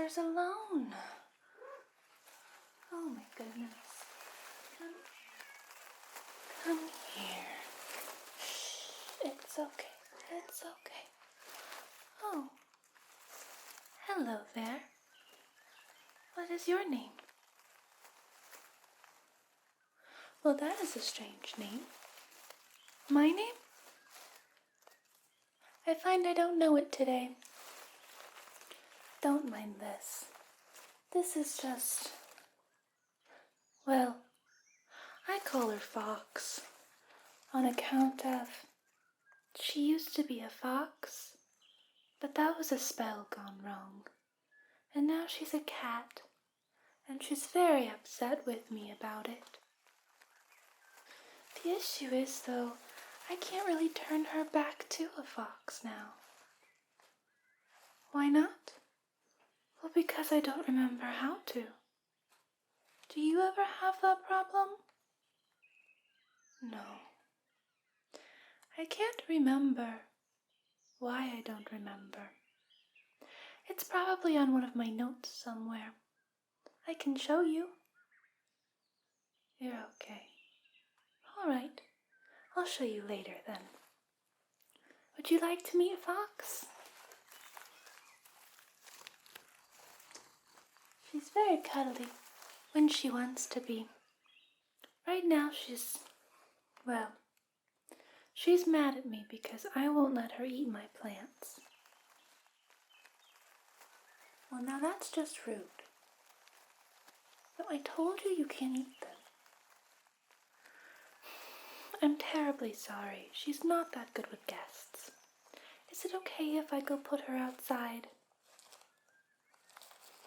sisters alone. Oh my goodness. Come here. Shh, it's okay. It's okay. Oh. Hello there. What is your name? Well, that is a strange name. My name? I find I don't know it today. Don't mind this. This is just... well, I call her Fox on account of... she used to be a fox, but that was a spell gone wrong. And now she's a cat, and she's very upset with me about it. The issue is, though, I can't really turn her back to a fox now. Why not? Well, because I don't remember how to. Do you ever have that problem? No. I can't remember why I don't remember. It's probably on one of my notes somewhere. I can show you. You're okay. All right. I'll show you later then. Would you like to meet Fox? She's very cuddly when she wants to be. Right now she's mad at me because I won't let her eat my plants. Well, now that's just rude. But I told you can't eat them. I'm terribly sorry. She's not that good with guests. Is it okay if I go put her outside?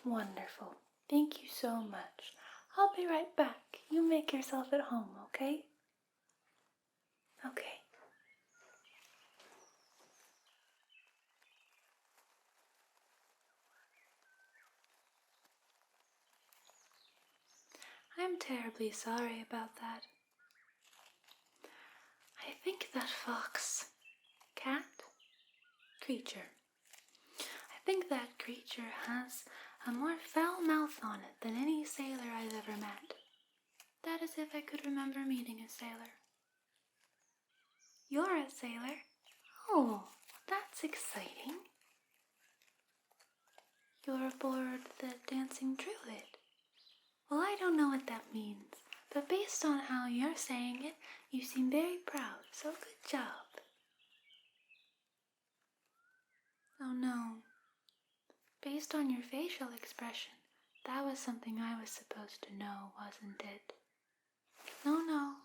Wonderful. Thank you so much. I'll be right back. You make yourself at home, okay? Okay. I'm terribly sorry about that. I think that creature has a more foul mouth on it than any sailor I've ever met. That is if I could remember meeting a sailor. You're a sailor? Oh, that's exciting. You're aboard the Dancing Druid. Well, I don't know what that means, but based on how you're saying it, you seem very proud, so good job. Oh no. Based on your facial expression, that was something I was supposed to know, wasn't it? No,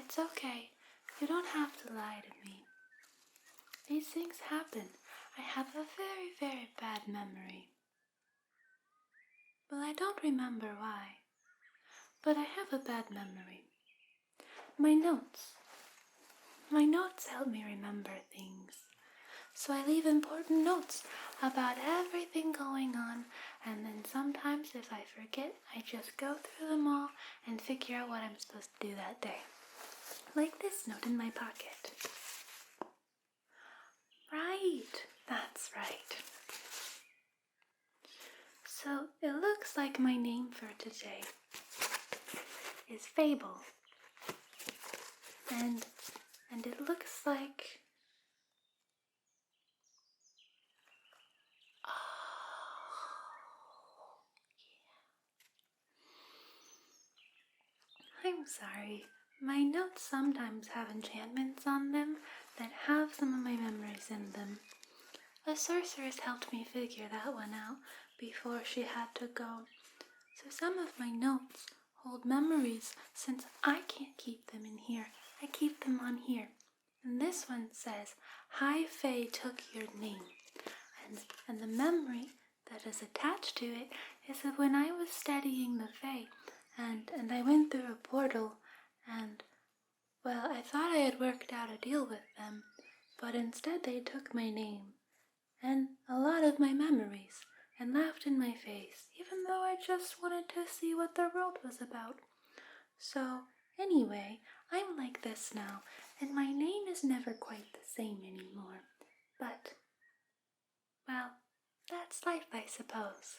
it's okay. You don't have to lie to me. These things happen. I have a very, very bad memory. Well, I don't remember why, but I have a bad memory. My notes help me remember things. So I leave important notes about everything going on, and then sometimes if I forget, I just go through them all and figure out what I'm supposed to do that day. Like this note in my pocket. Right, that's right. So it looks like my name for today is Fable. And it looks like... I'm sorry, my notes sometimes have enchantments on them that have some of my memories in them. A sorceress helped me figure that one out before she had to go. So some of my notes hold memories since I can't keep them in here. I keep them on here. And this one says, High Fae took your name. And the memory that is attached to it is that when I was studying the Fae, and I went through a portal, and, well, I thought I had worked out a deal with them, but instead they took my name, and a lot of my memories, and laughed in my face, even though I just wanted to see what their world was about. So, anyway, I'm like this now, and my name is never quite the same anymore, but, well, that's life, I suppose.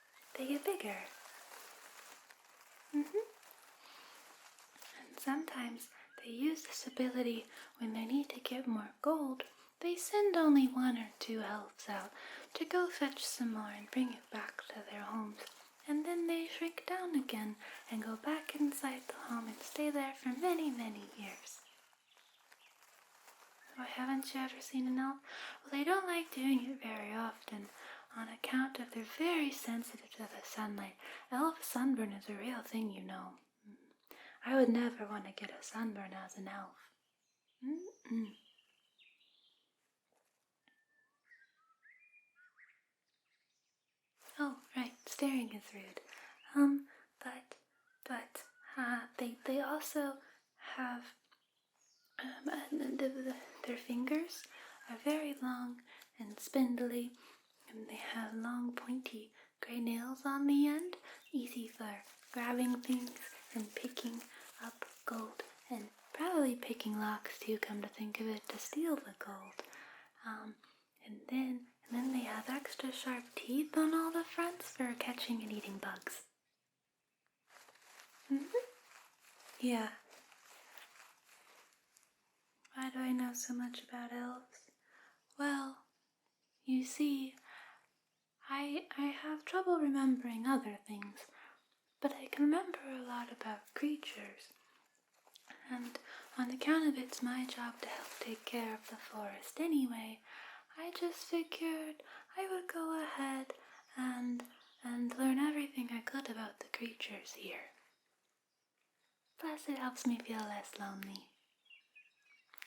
they get bigger. And sometimes they use this ability when they need to get more gold. They send only 1 or 2 elves out to go fetch some more and bring it back to their homes. And then they shrink down again and go back inside the home and stay there for many, many years. Oh, haven't you ever seen an elf? Well, they don't like doing it very often on account of they're very sensitive to the sunlight. Elf sunburn is a real thing, you know. I would never want to get a sunburn as an elf. Oh, right, staring is rude. They also have, their fingers are very long and spindly, and they have long pointy gray nails on the end, easy for grabbing things and picking up gold, and probably picking locks too, come to think of it, to steal the gold. And then they have extra sharp teeth on all the fronts for catching and eating bugs. Yeah. Why do I know so much about elves? Well, you see, I have trouble remembering other things, but I can remember a lot about creatures. And on account of it's my job to help take care of the forest anyway, I just figured I would go ahead and learn everything I could about the creatures here. Plus it helps me feel less lonely.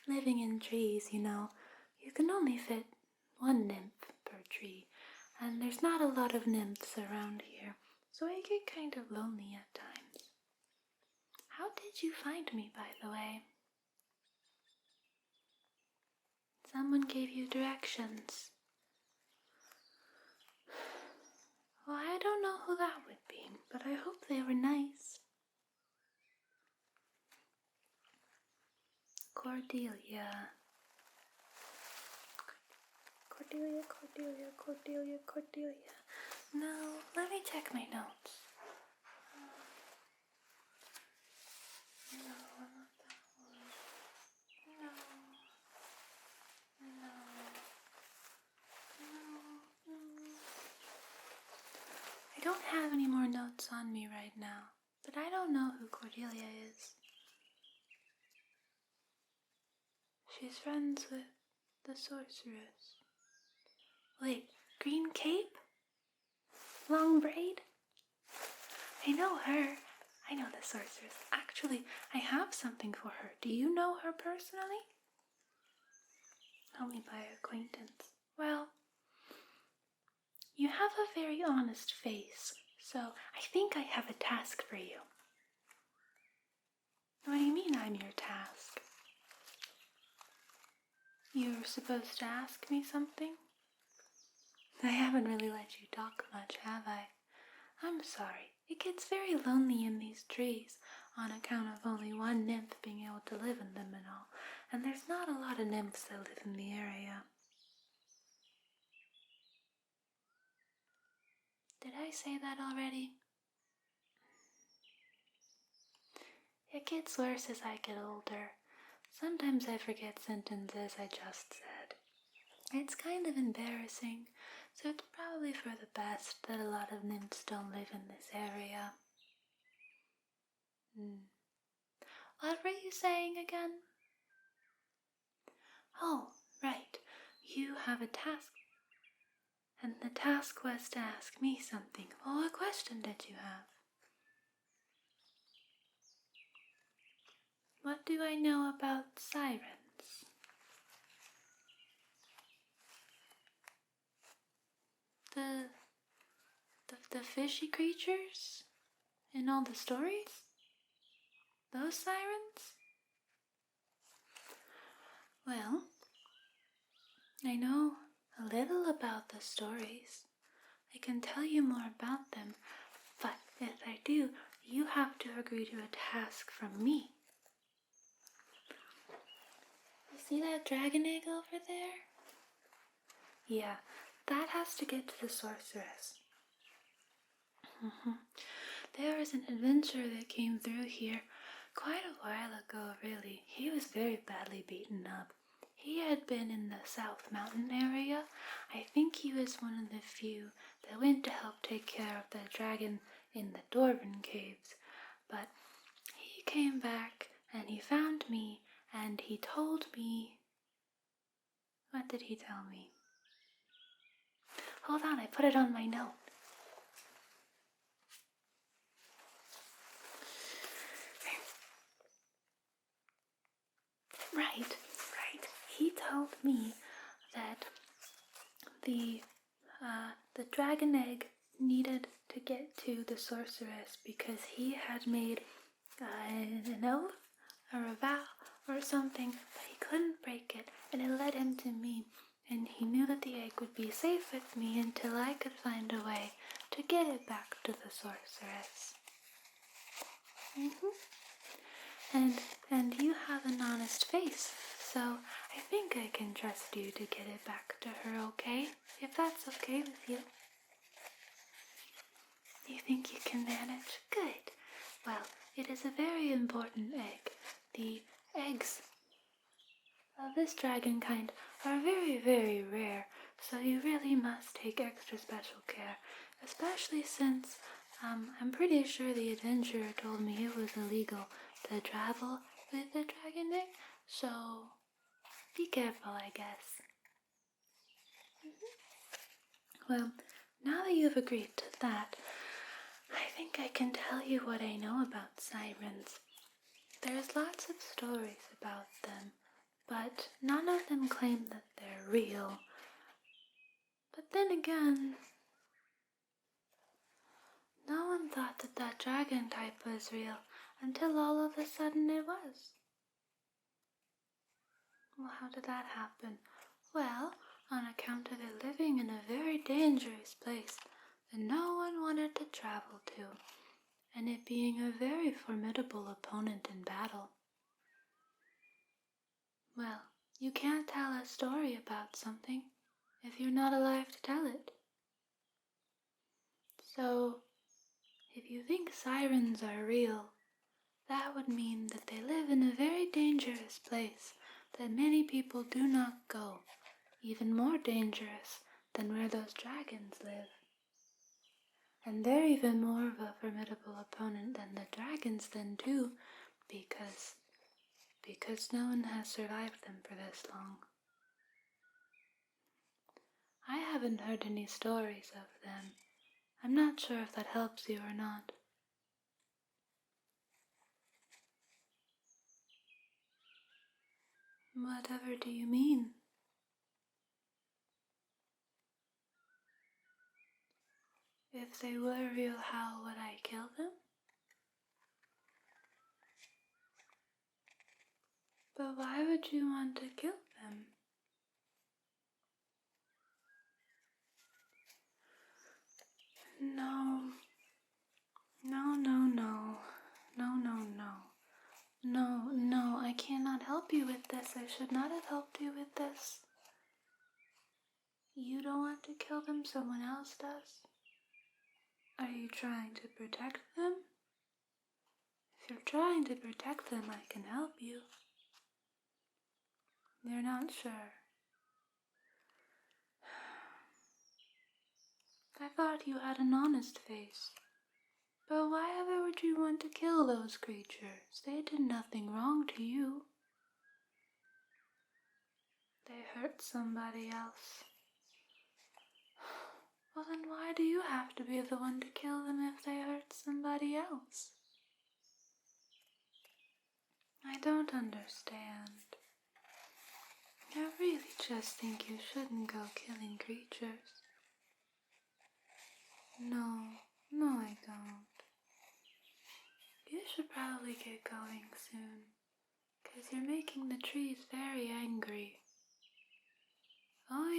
Living in trees, you know, you can only fit 1 nymph per tree, and there's not a lot of nymphs around here, so I get kind of lonely at times. How did you find me, by the way? Someone gave you directions. Well, I don't know who that would be, but I hope they were nice. Cordelia. Cordelia. No, let me check my notes. No, not that one. No. I don't have any more notes on me right now, but I don't know who Cordelia is. She's friends with the sorceress. Wait, green cape? Long braid? I know her. I know the sorceress. Actually, I have something for her. Do you know her personally? Only by acquaintance. Well, you have a very honest face, so I think I have a task for you. What do you mean I'm your task? You're supposed to ask me something? I haven't really let you talk much, have I? I'm sorry. It gets very lonely in these trees on account of only 1 nymph being able to live in them and all, and there's not a lot of nymphs that live in the area. Did I say that already? It gets worse as I get older. Sometimes I forget sentences I just said. It's kind of embarrassing, so it's probably for the best that a lot of nymphs don't live in this area. What were you saying again? Oh, right. You have a task. And the task was to ask me something. Well, what question did you have? What do I know about sirens? The fishy creatures in all the stories? Those sirens? Well, I know a little about the stories. I can tell you more about them, but if I do, you have to agree to a task from me. You see that dragon egg over there? Yeah, that has to get to the sorceress. There was an adventurer that came through here quite a while ago, really. He was very badly beaten up. He had been in the South Mountain area. I think he was one of the few that went to help take care of the dragon in the Dwarven caves. But he came back and he found me and he told me... What did he tell me? Hold on, I put it on my note. Right. He told me that the dragon egg needed to get to the sorceress because he had made an oath or a vow or something, but he couldn't break it, and it led him to me, and he knew that the egg would be safe with me until I could find a way to get it back to the sorceress. And you have an honest face, so I think I can trust you to get it back to her, okay? If that's okay with you. You think you can manage? Good. Well, it is a very important egg. The eggs of this dragon kind are very, very rare, so you really must take extra special care, especially since I'm pretty sure the adventurer told me it was illegal to travel with the dragon egg, so be careful, I guess. Well, now that you've agreed to that, I think I can tell you what I know about sirens. There's lots of stories about them, but none of them claim that they're real. But then again, no one thought that dragon type was real until all of a sudden it was. Well, how did that happen? Well, on account of it living in a very dangerous place that no one wanted to travel to, and it being a very formidable opponent in battle. Well, you can't tell a story about something if you're not alive to tell it. So, if you think sirens are real, that would mean that they live in a very dangerous place that many people do not go, even more dangerous than where those dragons live. And they're even more of a formidable opponent than the dragons then too, because no one has survived them for this long. I haven't heard any stories of them. I'm not sure if that helps you or not. Whatever do you mean? If they were real, how would I kill them? But why would you want to kill them? No, I cannot help you with this. I should not have helped you with this. You don't want to kill them, someone else does? Are you trying to protect them? If you're trying to protect them, I can help you. You're not sure. I thought you had an honest face. But why ever would you want to kill those creatures? They did nothing wrong to you. They hurt somebody else. Well, then why do you have to be the one to kill them if they hurt somebody else? I don't understand. I really just think you shouldn't go killing creatures. No, I don't. You should probably get going soon, 'cause you're making the trees very angry. Oh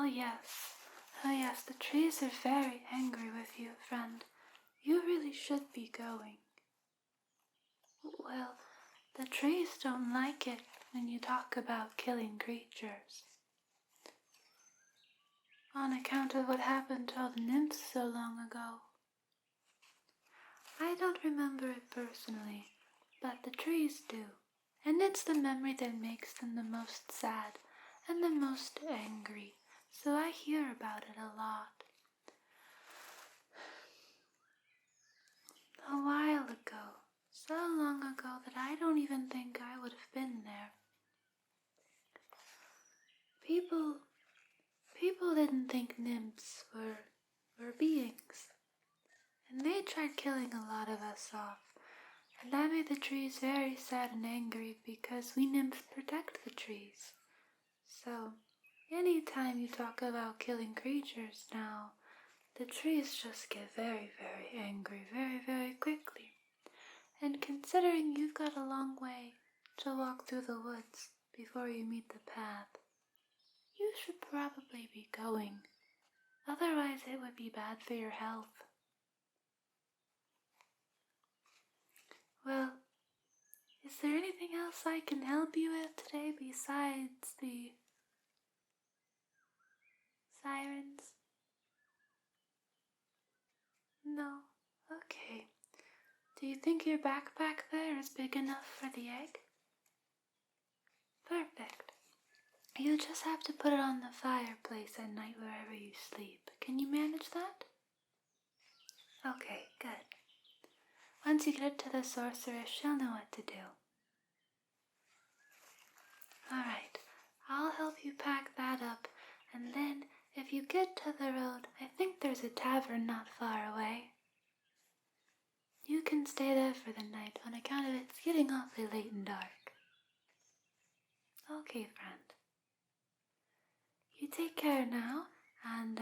yes, the trees are very angry with you, friend. You really should be going. Well, the trees don't like it when you talk about killing creatures. on account of what happened to all the nymphs so long ago. I don't remember it personally, but the trees do, and it's the memory that makes them the most sad and the most angry, so I hear about it a lot. A while ago, so long ago that I don't even think I would have been there. People didn't think nymphs were beings, and they tried killing a lot of us off, and that made the trees very sad and angry because we nymphs protect the trees. So, anytime you talk about killing creatures now, the trees just get very, very angry very, very quickly. And considering you've got a long way to walk through the woods before you meet the path, you should probably be going. Otherwise it would be bad for your health. Well, is there anything else I can help you with today besides the sirens? No? Okay. Do you think your backpack there is big enough for the egg? Perfect. You just have to put it on the fireplace at night wherever you sleep. Can you manage that? Okay, good. Once you get it to the sorceress, she'll know what to do. Alright, I'll help you pack that up, and then if you get to the road, I think there's a tavern not far away. You can stay there for the night on account of it's getting awfully late and dark. Okay, friend. You take care now, and